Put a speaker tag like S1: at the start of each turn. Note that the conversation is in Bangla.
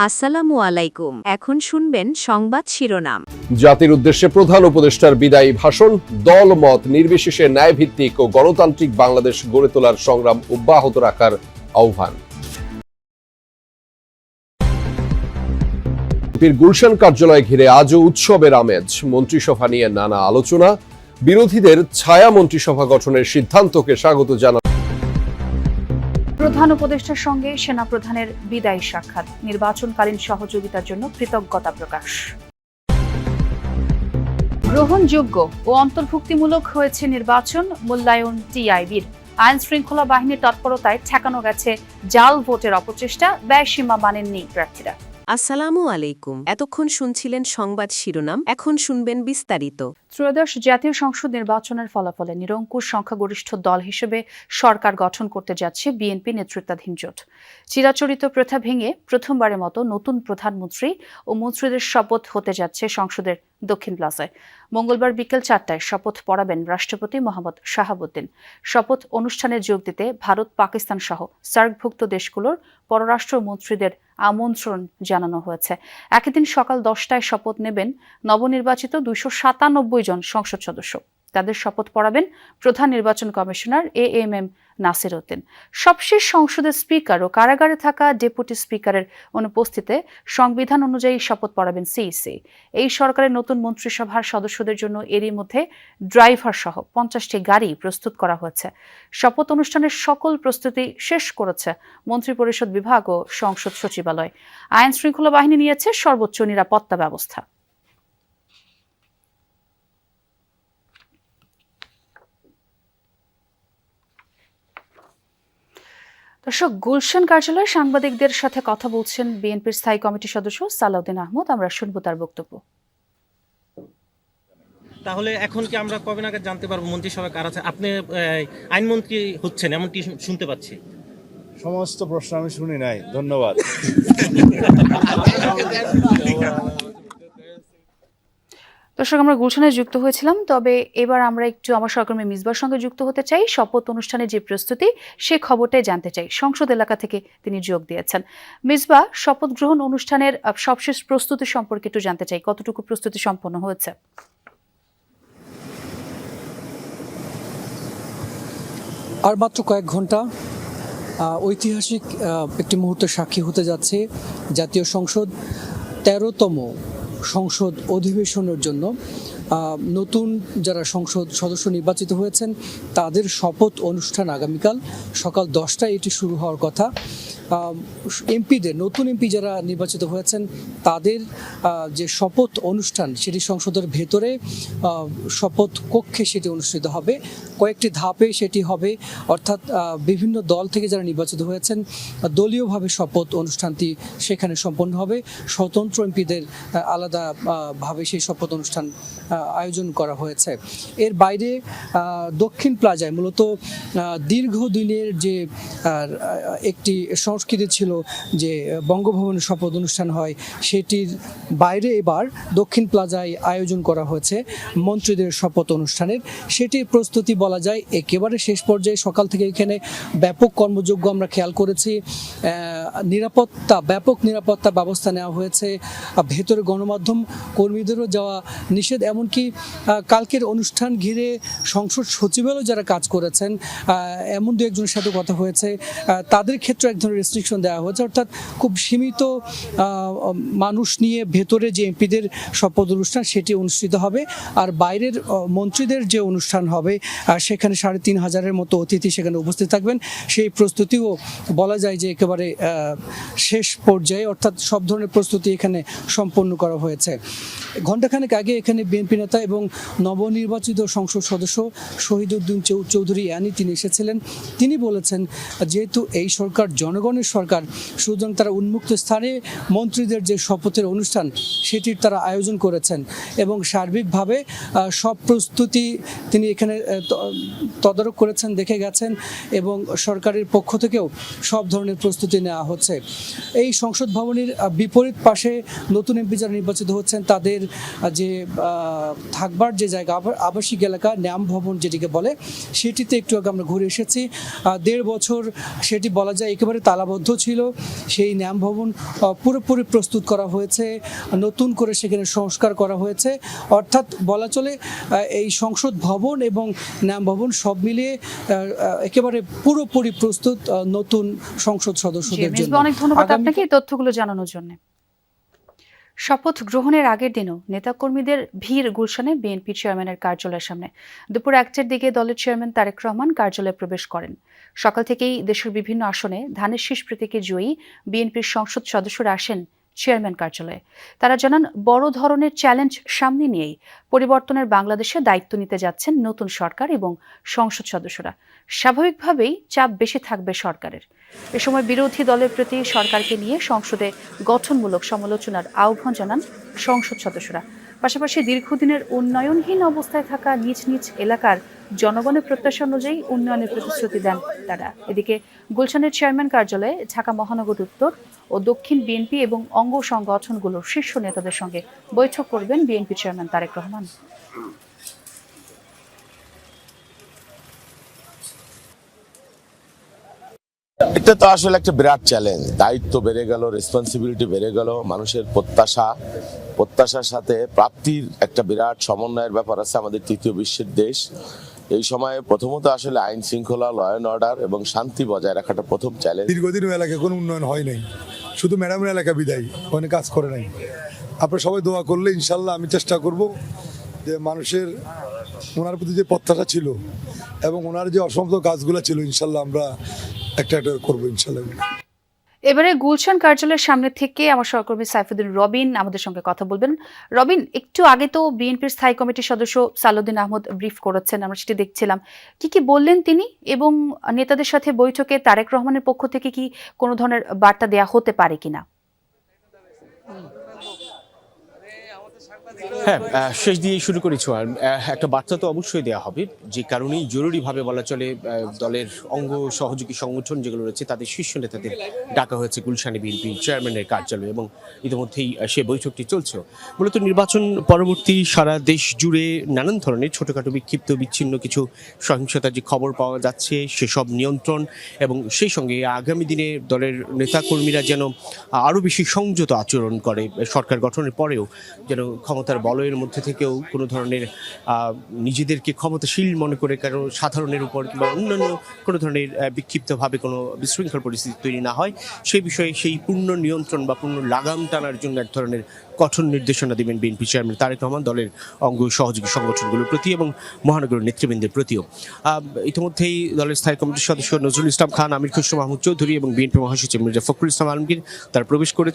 S1: আসসালামু আলাইকুম। এখন শুনবেন সংবাদ শিরোনাম।
S2: জাতির উদ্দেশ্যে প্রধান উপদেষ্টার বিদায়ী ভাষণ, দল মত নির্বিশেষে ন্যায়ভিত্তিক ও গণতান্ত্রিক বাংলাদেশ গড়ে তোলার সংগ্রাম অব্যাহত রাখার আহ্বান। বিএনপির গুলশান কার্যালয় ঘিরে আজও উৎসবের আমেজ, মন্ত্রিসভা নিয়ে নানা আলোচনা, বিরোধীদের ছায়া মন্ত্রিসভা গঠনের সিদ্ধান্তকে স্বাগত জানান।
S3: প্রধান উপদেষ্টার সঙ্গে সেনাপ্রধানের বিদায়ী সাক্ষাৎ, নির্বাচনকালীন সহযোগিতার জন্য কৃতজ্ঞতা প্রকাশ। গ্রহণযোগ্য ও অন্তর্ভুক্তিমূলক হয়েছে নির্বাচন, মূল্যায়ন টিআইবির। আইন শৃঙ্খলা বাহিনীর তৎপরতায় ঠেকানো গেছে জাল ভোটের অপচেষ্টা, ব্যয়সীমা মানেননি প্রার্থীরা।
S1: আসসালামু আলাইকুম। এতক্ষণ শুনছিলেন সংবাদ শিরোনাম, এখন শুনবেন বিস্তারিত।
S3: ত্রয়োদশ জাতীয় সংসদ নির্বাচনের ফলাফলে নিরঙ্কুশ সংখ্যাগরিষ্ঠ দল হিসেবে সরকার গঠন করতে যাচ্ছে বিএনপি নেতৃত্বাধীন জোট। চিরাচরিত প্রথা ভেঙে প্রথমবারের মতো নতুন প্রধানমন্ত্রী ও মন্ত্রীদের শপথ হতে যাচ্ছে সংসদের দক্ষিণ প্লাজায়। মঙ্গলবার বিকেল 4টায় শপথ পড়াবেন রাষ্ট্রপতি মোহাম্মদ শাহাবুদ্দিন। শপথ অনুষ্ঠানে যোগ দিতে ভারত, পাকিস্তান সহ সার্কভুক্ত দেশগুলোর পররাষ্ট্র মন্ত্রীদের আমন্ত্রণ জানানো হয়েছে। একই দিন সকাল 10টায় শপথ নেবেন নবনির্বাচিত 297 জন সংসদ সদস্য। তাদের শপথ পড়াবেন প্রধান নির্বাচন কমিশনার এএমএম নাসির উদ্দিন। সবশেষ সংসদের স্পিকার ও কারাগারে থাকা ডেপুটি স্পিকারের অনুপস্থিতিতে সংবিধান অনুযায়ী শপথ পড়াবেন সিইসি। এই সরকারের নতুন মন্ত্রিসভার সদস্যদের জন্য এরই মধ্যে ড্রাইভার সহ 50টি গাড়ি প্রস্তুত করা হয়েছে। শপথ অনুষ্ঠানের সকল প্রস্তুতি শেষ করেছে মন্ত্রিপরিষদ বিভাগ ও সংসদ সচিবালয়। আইন শৃঙ্খলা বাহিনী নিয়েছে সর্বোচ্চ নিরাপত্তা ব্যবস্থা। দর্শক, গুলশান কার্যালয়ে সাংবাদিকদের সাথে কথা বলছেন বিএনপির স্থায়ী কমিটির সদস্য সালাউদ্দিন আহমদ। আমরা শুনবো তার বক্তব্য।
S4: তাহলে এখন কি আমরা কবে নাগাদ জানতে পারবো মন্ত্রিসভা কার আছে? আপনি আইনমন্ত্রী হচ্ছেন এমনটি শুনতে পাচ্ছি।
S5: সমস্ত প্রশ্ন আমি শুনি নাই, ধন্যবাদ।
S3: দর্শক, আমরা গুলশানে যুক্ত হয়েছিলাম, তবে এবার আমরা একটু আমার সহকর্মী মিসবার সঙ্গে যুক্ত হতে চাই। শপথ অনুষ্ঠানে যে প্রস্তুতি, সে খবরটাই জানতে চাই। সংসদ এলাকা থেকে তিনি যোগ দিয়েছেন। মিসবা, শপথ গ্রহণ অনুষ্ঠানের সবশেষ প্রস্তুতি সম্পর্কে একটু জানতে চাই, কতটুকু প্রস্তুতি সম্পন্ন হয়েছে?
S6: আর মাত্র কয়েক ঘন্টা, ঐতিহাসিক একটি মুহূর্তের সাক্ষী হতে যাচ্ছে জাতীয় সংসদ 13তম সংসদ অধিবেশনের জন্য। নতুন যারা সংসদ সদস্য নির্বাচিত হয়েছেন তাদের শপথ অনুষ্ঠান আগামীকাল সকাল 10টায় এটি শুরু হওয়ার কথা। এমপিদের, নতুন এমপি যারা নির্বাচিত হয়েছেন তাদের যে শপথ অনুষ্ঠান সেটি সংসদের ভেতরে শপথ কক্ষে সেটি অনুষ্ঠিত হবে। কয়েকটি ধাপে সেটি হবে, অর্থাৎ বিভিন্ন দল থেকে যারা নির্বাচিত হয়েছেন দলীয়ভাবে শপথ অনুষ্ঠানটি সেখানে সম্পন্ন হবে। স্বতন্ত্র এমপিদের আলাদাভাবে সেই শপথ অনুষ্ঠান আয়োজন করা হয়েছে। এর বাইরে দক্ষিণ প্লাজায় মূলত দীর্ঘদিনের যে একটি সংস্কৃতি ছিল যে বঙ্গভবনে শপথ অনুষ্ঠান হয়, সেটির বাইরে এবার দক্ষিণ প্লাজায় আয়োজন করা হয়েছে মন্ত্রীদের শপথ অনুষ্ঠানের। সেটির প্রস্তুতি বলা যায় একেবারে শেষ পর্যায়ে। সকাল থেকে এখানে ব্যাপক কর্মযজ্ঞ আমরা খেয়াল করেছি। ব্যাপক নিরাপত্তা ব্যবস্থা নেওয়া হয়েছে। ভেতরে গণমাধ্যম কর্মীদেরও যাওয়া নিষেধ। এমনকি কালকের অনুষ্ঠান ঘিরে সংসদ সচিবালয় যারা কাজ করেছেন এমন দু একজনের সাথে কথা হয়েছে, তাদের ক্ষেত্রে এক ধরনের রেস্ট্রিকশন দেওয়া হয়েছে, অর্থাৎ খুব সীমিত মানুষ নিয়ে ভেতরে যে এমপিদের শপথ অনুষ্ঠান সেটি অনুষ্ঠিত হবে। আর বাইরের মন্ত্রীদের যে অনুষ্ঠান হবে সেখানে 3500-এর মতো অতিথি সেখানে উপস্থিত থাকবেন। সেই প্রস্তুতিও বলা যায় যে একেবারে শেষ পর্যায়ে, অর্থাৎ সব ধরনের প্রস্তুতি এখানে সম্পন্ন করা হয়েছে। ঘণ্টাখানেক আগে এখানে বিএনপি নেতা এবং নবনির্বাচিত সংসদ সদস্য শহীদউদ্দিন চৌধুরী ইয়ানি তিনি এসেছিলেন। তিনি বলেছেন যেহেতু এই সরকার জনগণের সরকার, সুতরাং তারা উন্মুক্ত স্থানে মন্ত্রীদের যে শপথের অনুষ্ঠান সেটির তারা আয়োজন করেছেন এবং সার্বিকভাবে সব প্রস্তুতি তিনি এখানে তদারক করেছেন, দেখে গেছেন এবং সরকারের পক্ষ থেকেও সব ধরনের প্রস্তুতি প্রস্তুতি নেওয়া হচ্ছে। এই সংসদ ভবনের বিপরীত পাশে নতুন এমপি যারা নির্বাচিত হচ্ছেন তাদের যে থাকবার যে জায়গা আবাসিক এলাকা ন্যাম ভবন যেটিকে বলে, সেটিতে একটু আগে আমরা ঘুরে এসেছি। 1.5 বছর সেটি বলা যায় একেবারে তালাবদ্ধ ছিল। সেই ন্যাম ভবন পুরোপুরি প্রস্তুত করা হয়েছে, নতুন করে সেখানে সংস্কার করা হয়েছে। অর্থাৎ বলা চলে এই সংসদ ভবন এবং ন্যাম ভবন সব মিলিয়ে একেবারে পুরোপুরি প্রস্তুত নতুন সংসদ সদস্যদের জন্য।
S3: অনেক ধন্যবাদ আপনাকে এই তথ্যগুলো জানানোর জন্য। শপথ গ্রহণের আগের দিনও নেতাকর্মীদের ভিড় গুলশানে বিএনপি চেয়ারম্যানের কার্যালয়ের সামনে। দুপুর 1টার দিকে দলের চেয়ারম্যান তারেক রহমান কার্যালয়ে প্রবেশ করেন। সকাল থেকেই দেশের বিভিন্ন আসনে ধানের শীষ প্রতীকে জয়ী বিএনপির সংসদ সদস্যরা আসেন চেয়ারম্যান কার্যালয়ে। তারা জানান, বড় ধরনের চ্যালেঞ্জ সামনে নিয়েই পরিবর্তনের বাংলাদেশে দায়িত্ব নিতে যাচ্ছেন নতুন সরকার এবং সংসদ সদস্যরা। স্বাভাবিকভাবেই চাপ বেশি থাকবে সরকারের। এ সময় বিরোধী দলের প্রতি সরকারকে নিয়ে সংসদে গঠনমূলক সমালোচনার আহ্বান জানান সংসদ সদস্যরা। পাশাপাশি দীর্ঘদিনের উন্নয়নহীন অবস্থায় থাকা নিজ নিজ এলাকার জনগণের প্রত্যাশা অনুযায়ী উন্নয়নের প্রতিশ্রুতি দেন তারা। এদিকে গুলশানের চেয়ারম্যান কার্যালয়ে ঢাকা মহানগর উত্তর ও দক্ষিণ বিএনপি এবং অঙ্গ সংগঠনগুলোর শীর্ষ নেতাদের সঙ্গে বৈঠক করবেন বিএনপি চেয়ারম্যান তারেক রহমান।
S7: এটা তো আসলে একটা বিরাট চ্যালেঞ্জ। দায়িত্ব বেড়ে গেল, রেসপন্সিবিলিটি বেড়ে গেল, মানুষের প্রত্যাশার সাথে প্রাপ্তির একটা বিরাট সমন্বয়ের ব্যাপার আছে। আমাদের তৃতীয় বিশ্বের দেশ, এই সময়ে প্রথমত আসলে আইন শৃঙ্খলা, ল অ্যান্ড অর্ডার এবং শান্তি বজায় রাখাটা প্রথম চ্যালেঞ্জ।
S8: দীর্ঘদিন এলাকায় কোনো উন্নয়ন হয় নাই, শুধু ম্যাডামের এলাকা বিদায় ওখানে কাজ করে নাই। আপনারা সবাই দোয়া করলে ইনশাল্লাহ আমি চেষ্টা করব যে মানুষের ওনার প্রতি যে প্রত্যাশা ছিল এবং ওনার যে অসমাপ্ত কাজগুলো ছিল ইনশাল্লাহ আমরা একটা করবো ইনশাল্লাহ।
S3: এবারে গুলশান কার্যালয়ের সামনে থেকে আমার সহকর্মী সাইফুদ্দিন রবিন আমাদের সঙ্গে কথা বলবেন। রবিন, একটু আগে তো বিএনপির স্থায়ী কমিটির সদস্য সালাউদ্দিন আহমদ ব্রিফ করেছেন, আমরা সেটি দেখছিলাম। কি বললেন তিনি এবং নেতাদের সাথে বৈঠকে তারেক রহমানের পক্ষ থেকে কি কোনো ধরনের বার্তা দেয়া হতে পারে কিনা?
S9: হ্যাঁ, শেষ দিয়ে শুরু করেছ। আর একটা বার্তা তো অবশ্যই দেওয়া হবে, যে কারণেই জরুরিভাবে বলা চলে দলের অঙ্গ সহযোগী সংগঠন যেগুলো রয়েছে তাদের শীর্ষ নেতাদের ডাকা হয়েছে গুলশানে বিএনপি চেয়ারম্যানের কার্যালয় এবং ইতিমধ্যেই সে বৈঠকটি চলছে। মূলত নির্বাচন পরবর্তী সারা দেশ জুড়ে নানান ধরনের ছোটোখাটো বিক্ষিপ্ত বিচ্ছিন্ন কিছু সহিংসতার যে খবর পাওয়া যাচ্ছে সেসব নিয়ন্ত্রণ এবং সেই সঙ্গে আগামী দিনে দলের নেতাকর্মীরা যেন আরও বেশি সংযত আচরণ করে, সরকার গঠনের পরেও যেন ক্ষমতার বলয়ের মধ্যে থেকেও কোনো ধরনের নিজেদেরকে ক্ষমতাশীল মনে করে কারো সাধারণের উপর কিংবা অন্যান্য কোনো ধরনের বিক্ষিপ্তভাবে কোনো বিশৃঙ্খল পরিস্থিতি তৈরি না হয়, সেই বিষয়ে সেই পূর্ণ নিয়ন্ত্রণ বা পূর্ণ লাগাম টানার জন্য এক ধরনের কঠোর নির্দেশনা দেবেন বিএনপি চেয়ারম্যান তারেক রহমান দলের অঙ্গ সহযোগী সংগঠনগুলোর প্রতি এবং মহানগরের নেতৃবৃন্দের প্রতিও। ইতিমধ্যেই দলের স্থায়ী কমিটির সদস্য নজরুল ইসলাম খান, আমির খসরু মাহমুদ চৌধুরী এবং বিএনপি মহাসচিব মির্জা ফখরুল ইসলাম আলমগীর তারা প্রবেশ করেছে।